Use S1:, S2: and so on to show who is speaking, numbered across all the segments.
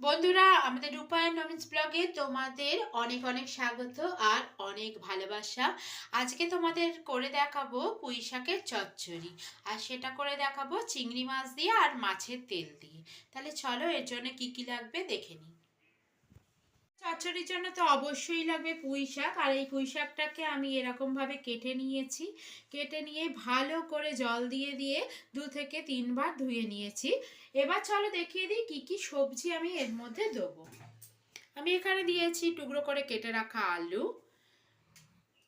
S1: বন্ধুরা, আমাদের রূপায়ণ নমিন্স ব্লগে তোমাদের অনেক অনেক স্বাগত আর অনেক ভালোবাসা। আজকে তোমাদের করে দেখাবো পুঁই শাকের চচ্চড়ি, আর সেটা করে দেখাবো চিংড়ি মাছ দিয়ে আর মাছের তেল দিয়ে। তাহলে চলো এর জন্য কি কি লাগবে দেখে নিই। চচ্চড়ির জন্য তো অবশ্যই লাগবে পুঁই শাক, আর এই পুঁই শাকটাকে আমি এরকমভাবে কেটে নিয়েছি। কেটে নিয়ে ভালো করে জল দিয়ে দিয়ে 2 থেকে 3 বার ধুয়ে নিয়েছি। এবার চলো দেখিয়ে দিই কি কি সবজি আমি এর মধ্যে দেবো। আমি এখানে দিয়েছি টুকরো করে কেটে রাখা আলু।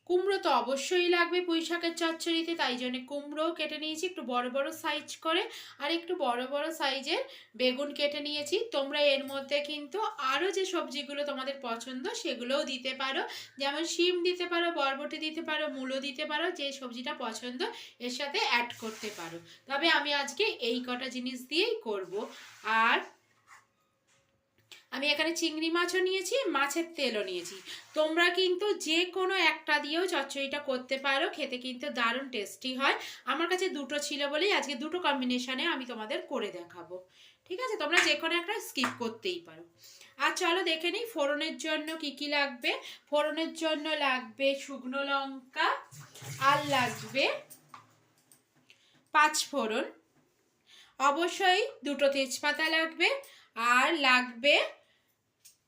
S1: কুমড়ো তো অবশ্যই লাগবে পুঁই শাকের চচ্চড়িতে, তাই জন্য কুমড়োও কেটে নিয়েছি একটু বড় বড় সাইজ করে। আর একটু বড় বড় সাইজের বেগুন কেটে নিয়েছি। তোমরা এর মধ্যে কিন্তু আরও যে সবজিগুলো তোমাদের পছন্দ সেগুলোও দিতে পারো, যেমন শিম দিতে পারো, বরবটি দিতে পারো, মূলো দিতে পারো, যে সবজিটা পছন্দ এর সাথে অ্যাড করতে পারো। তবে আমি আজকে এই কটা জিনিস দিয়েই করব। আর আমি এখানে চিংড়ি মাছও নিয়েছি, মাছের তেলও নিয়েছি। তোমরা কিন্তু যে কোনো একটা দিয়েও চচ্চড়িটা করতে পারো, খেতে কিন্তু দারুণ টেস্টি হয়। আমার কাছে দুটো ছিল বলেই আজকে দুটো কম্বিনেশনে আমি তোমাদের করে দেখাবো। ঠিক আছে, তোমরা যে কোনো একটা স্কিপ করতেই পারো। আর চলো দেখে নিই ফোড়নের জন্য কি কি লাগবে। ফোড়নের জন্য লাগবে শুকনো লঙ্কা, আর লাগবে 5 ফোড়ন, অবশ্যই 2টো তেজপাতা লাগবে, আর লাগবে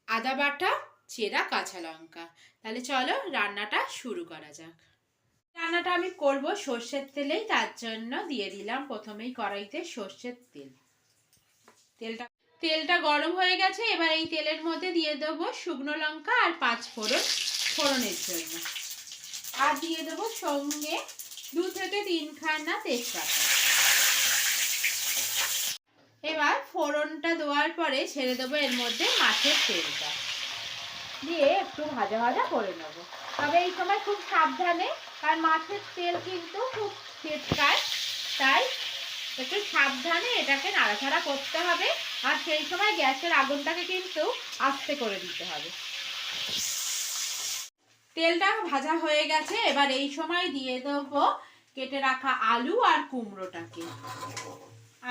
S1: আদা বাটা, চেরা কাঁচা লঙ্কা। তাহলে চলো রান্নাটা শুরু করা যাক। রান্নাটা আমি করব সর্ষের তেলেই, তার জন্য দিয়ে দিলাম প্রথমেই কড়াইতে সর্ষের তেল। তেলটা গরম হয়ে গেছে। এবার এই তেলের মধ্যে দিয়ে দেবো শুকনো লঙ্কা আর 5 ফোড়ন ফোড়নের জন্য, আর দিয়ে দেবো সঙ্গে 2 থেকে 3 খানা তেজপাতা। এবার ফোড়নটা দেওয়ার পরে ছেড়ে দেবো এর মধ্যে মাছের তেলটা দিয়ে একটু ভাজা ভাজা করে নেব। তবে এই সময় খুব সাবধানে, কারণ মাছের তেল কিন্তু খুব তেজকায়, তাই একটু সাবধানে এটাকে নাড়াচাড়া করতে হবে। আর সেই সময় গ্যাসের আগুনটাকে কিন্তু আস্তে করে দিতে হবে। তেলটা ভাজা হয়ে গেছে। এবার এই সময় দিয়ে দেবো কেটে রাখা আলু আর কুমড়োটাকে।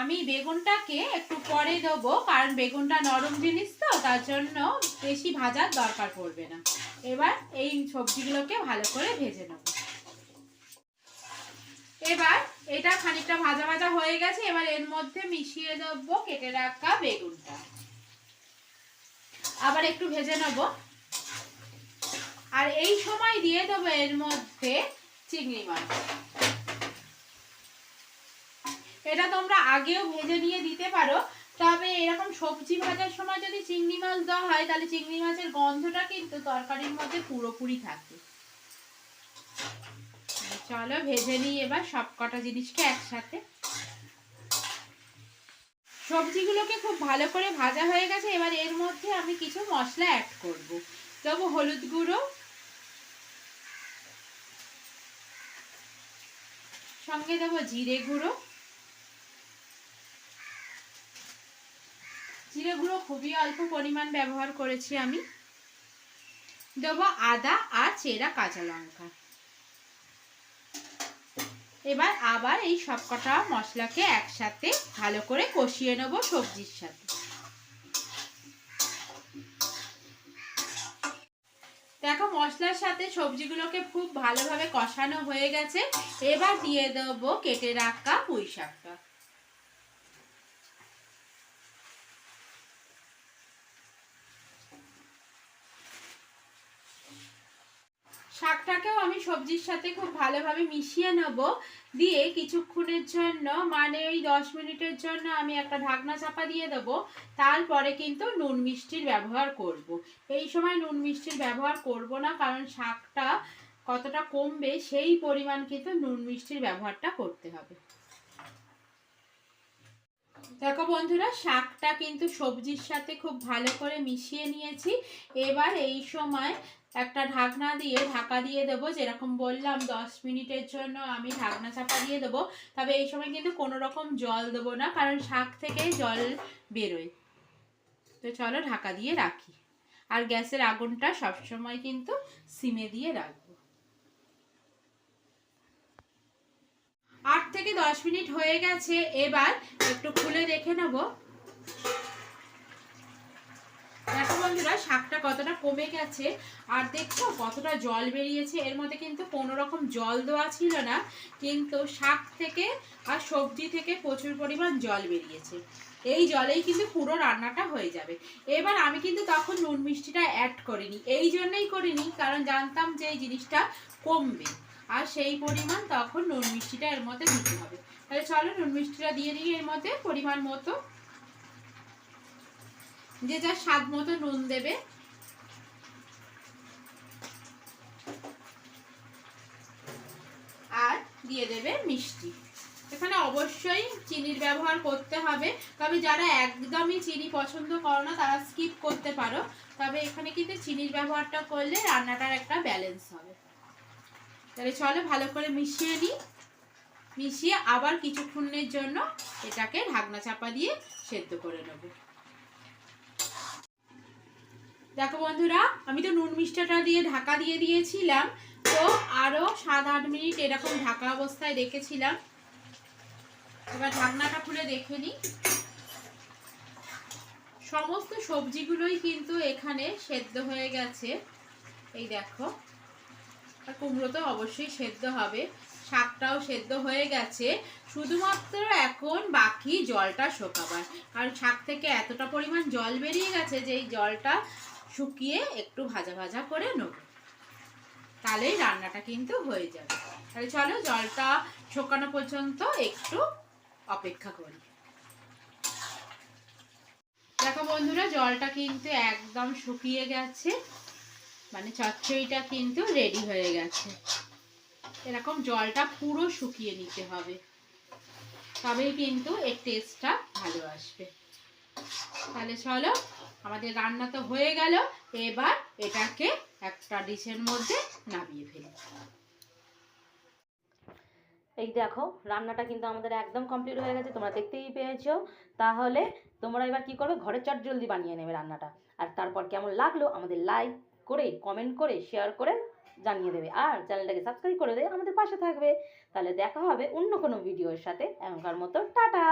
S1: আমি বেগুনটাকে একটু পরে দেবো, কারণ বেগুনটা নরম জিনিস তো, তার জন্য বেশি ভাজার দরকার পড়বে না। এবার এই সবজিগুলোকে ভালো করে ভেজে নেব। এবার এটা খানিকটা ভাজা ভাজা হয়ে গেছে। এবার এর মধ্যে মিশিয়ে দেবো কেটে রাখা বেগুনটা, আবার একটু ভেজে নেব। আর এই সময় দিয়ে দেবো এর মধ্যে চিংড়ি মাছ। এটা তোমরা আগেও ভেজে নিয়ে দিতে পারো, তবে এরকম সবজি ভাজার সময় যদি চিংড়ি মাছ দেওয়া হয় তাহলে চিংড়ি মাছের গন্ধটা কিন্তু তরকারির মধ্যে পুরোপুরি থাকে। চলো ভেজে নিই এবার সব কটা জিনিসকে একসাথে। সবজিগুলোকে খুব ভালো করে ভাজা হয়ে গেছে। এবার এর মধ্যে আমি কিছু মশলা অ্যাড করব। দেবো হলুদ গুঁড়ো, সঙ্গে দেবো জিরে গুঁড়ো। জিরে গুঁড়ো খুবই অল্প পরিমাণ ব্যবহার করেছি আমি। দেবো আদা আর চেরা কাঁচা লঙ্কা। এবার আবার এই সবকটা মশলাকে একসাথে ভালো করে কষিয়ে নেব সবজির সাথে। দেখো মশলার সাথে সবজিগুলোকে খুব ভালোভাবে কষানো হয়ে গেছে। এবার দিয়ে দেবো কেটে রাখা পুঁই শাকটা। শাকটাকেও আমি সবজির সাথে খুব ভালোভাবে মিশিয়ে নেব। দিয়ে কিছুক্ষণের জন্য, মানে ওই 10 মিনিটের জন্য আমি একটা ঢাকনা চাপা দিয়ে দেবো। তারপরে কিন্তু নুন মিষ্টির ব্যবহার করব। এই সময় নুন মিষ্টির ব্যবহার করব না, কারণ শাকটা কতটা কমবে সেই পরিমাণ কিন্তু নুন মিষ্টির ব্যবহারটা করতে হবে। দেখো বন্ধুরা, শাকটা কিন্তু সবজির সাথে খুব ভালো করে মিশিয়ে নিয়েছি। এবার এই সময় একটা ঢাকনা দিয়ে ঢাকা দিয়ে দেবো। যেরকম বললাম 10 মিনিটের জন্য আমি ঢাকনা চাপা দিয়ে দেবো। তবে এই সময় কিন্তু কোনো রকম জল দেবো না, কারণ শাক থেকে জল বেরোয়। তো চলো ঢাকা দিয়ে রাখি। আর গ্যাসের আগুনটা সবসময় কিন্তু সিমে দিয়ে রাখবো। 8 থেকে 10 মিনিট হয়ে গেছে। এবার একটু খুলে দেখে নেব। শাকটা কতটা কমে গেছে, আর দেখছো কতটা জল বেরিয়েছে। এর মধ্যে কিন্তু কোনো রকম জল দেওয়া ছিল না, কিন্তু শাক থেকে আর সবজি থেকে প্রচুর পরিমাণ জল বেরিয়েছে। এই জলেই কিন্তু পুরো রান্নাটা হয়ে যাবে। এবার আমি কিন্তু তখন নুন মিষ্টিটা অ্যাড করিনি, এই জন্যই করিনি কারণ জানতাম যে এই জিনিসটা কমবে, আর সেই পরিমাণ তখন নুন মিষ্টিটা এর মধ্যে দিতে হবে। তাহলে চলো নুন মিষ্টিটা দিয়ে দিই এর মধ্যে পরিমাণ মতো, যে যার স্বাদ মতো নুন দেবে। আর দিয়ে দেবে মিষ্টি। এখানে অবশ্যই চিনির ব্যবহার করতে হবে, তবে যারা একদমই চিনি পছন্দ করো না তারা স্কিপ করতে পারো, তবে এখানে কিন্তু চিনির ব্যবহারটা করলে রান্নাটার একটা ব্যালেন্স হবে। তাহলে চলো ভালো করে মিশিয়ে নিই। মিশিয়ে আবার কিছুক্ষণের জন্য এটাকে ঢাকনা চাপা দিয়ে সেদ্ধ করে নেব। দেখো বন্ধুরা, আমি তো নুন মিষ্টিটা দিয়ে ঢাকা দিয়ে দিয়েছিলাম, তো আরো 7-8 মিনিট এরকম ঢাকা অবস্থায় রেখেছিলাম। এবার ঢাকনাটা খুলে দেখে নিই। সমস্ত সবজিগুলোই কিন্তু এখানে সেদ্ধ হয়ে গেছে, এই দেখো। আর কুমড়ো তো অবশ্যই সেদ্ধ হবে, শাকটাও সেদ্ধ হয়ে গেছে, শুধুমাত্র এখন বাকি জলটা শোকাবার। কারণ শাক থেকে এতটা পরিমাণ জল বেরিয়ে গেছে যে এই জলটা শুকিয়ে একটু ভাজা ভাজা করে নেব, তাহলেই রান্নাটা কিন্তু হয়ে যাবে। তাহলে চলো জলটা শুকানো পর্যন্ত একটু অপেক্ষা করি। দেখো বন্ধুরা, জলটা কিন্তু একদম শুকিয়ে গেছে, মানে চচ্চড়িটা কিন্তু রেডি হয়ে গেছে। এরকম জলটা পুরো শুকিয়ে নিতে হবে, তবেই কিন্তু এর টেস্টটা ভালো আসবে। তাহলে চলো, আমাদের রান্না তো হয়ে গেল, এবার এটাকে একটা ডিশের মধ্যে নামিয়ে ফেলি।
S2: এই দেখো রান্নাটা কিন্তু আমাদের একদম কমপ্লিট হয়ে গেছে, তোমরা দেখতেই পেয়েছো। তাহলে তোমরা এবার কি করবে, ঘরে চটজলদি বানিয়ে নেবে রান্নাটা। আর তারপর কেমন লাগলো আমাদের লাইক করে, কমেন্ট করে, শেয়ার করে জানিয়ে দেবে, আর চ্যানেলটাকে সাবস্ক্রাইব করে দেবে, আমাদের পাশে থাকবে। তাহলে দেখা হবে অন্য কোনো ভিডিওর সাথে। এখনকার মতো টাটা।